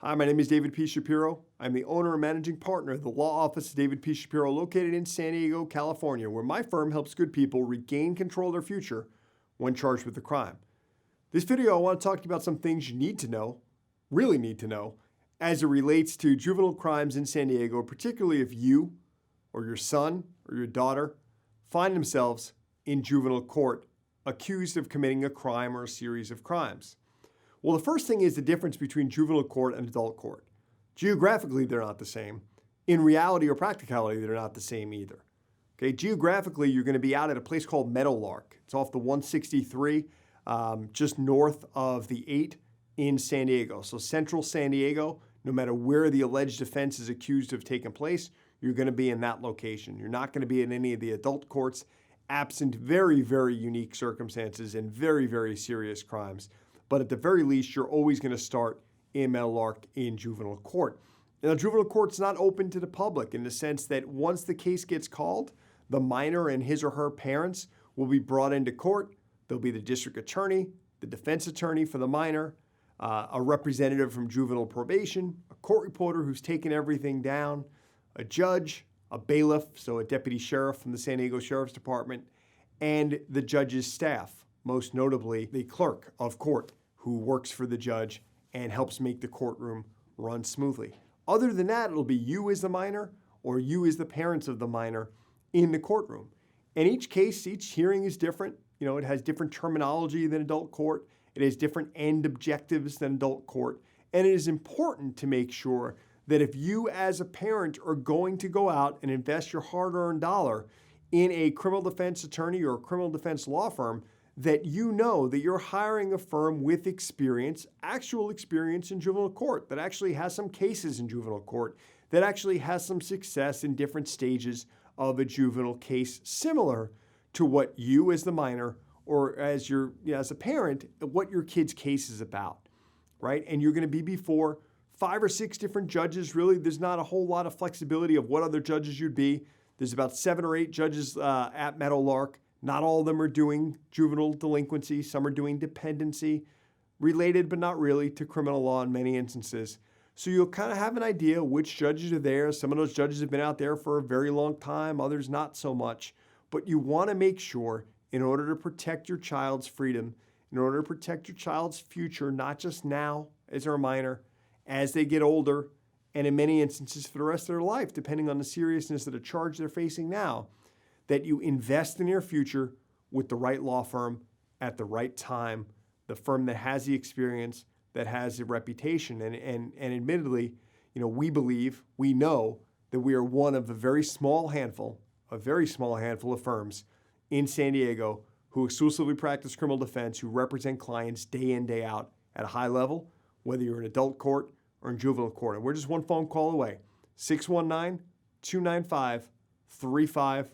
Hi, my name is David P Shapiro. I'm the owner and managing partner of the law office of David P Shapiro, located in San Diego, California, where my firm helps good people regain control of their future when charged with a crime. This video, I want to talk to you about some things you need to know, really need to know, as it relates to juvenile crimes in San Diego, particularly if you or your son or your daughter find themselves in juvenile court accused of committing a crime or a series of crimes. Well, the first thing is the difference between juvenile court and adult court. Geographically, they're not the same. In reality or practicality, they're not the same either. Okay, geographically, you're going to be out at a place called Meadowlark. It's off the 163, just north of the 8 in San Diego. So central San Diego, no matter where the alleged offense is accused of taking place, you're going to be in that location. You're not going to be in any of the adult courts, absent very, very unique circumstances and very, very serious crimes. But at the very least, you're always going to start in Mellark in juvenile court. Now, juvenile court's not open to the public in the sense that once the case gets called, the minor and his or her parents will be brought into court. There'll be the district attorney, the defense attorney for the minor, a representative from juvenile probation, a court reporter who's taken everything down, a judge, a bailiff, so a deputy sheriff from the San Diego Sheriff's Department, and the judge's staff, most notably the clerk of court, who works for the judge and helps make the courtroom run smoothly. Other than that, it'll be you as the minor or you as the parents of the minor in the courtroom. And each case, each hearing is different. You know, it has different terminology than adult court. It has different end objectives than adult court. And it is important to make sure that if you as a parent are going to go out and invest your hard-earned dollar in a criminal defense attorney or a criminal defense law firm, that you know that you're hiring a firm with experience, actual experience in juvenile court, that actually has some cases in juvenile court, that actually has some success in different stages of a juvenile case, similar to what you as the minor or as a parent, what your kid's case is about, right? And you're going to be before 5 or 6 different judges. Really, there's not a whole lot of flexibility of what other judges you'd be. There's about 7 or 8 judges at Meadowlark. Not all of them are doing juvenile delinquency. Some are doing dependency, related but not really to criminal law in many instances. So you'll kind of have an idea which judges are there. Some of those judges have been out there for a very long time, others not so much. But you want to make sure, in order to protect your child's freedom, in order to protect your child's future, not just now as they're a minor, as they get older, and in many instances for the rest of their life, depending on the seriousness of the charge they're facing now, that you invest in your future with the right law firm at the right time, the firm that has the experience, that has the reputation. And admittedly, we know that we are one of a very small handful of firms in San Diego who exclusively practice criminal defense, who represent clients day in, day out at a high level, whether you're in adult court or in juvenile court. And we're just one phone call away, 619-295-3555.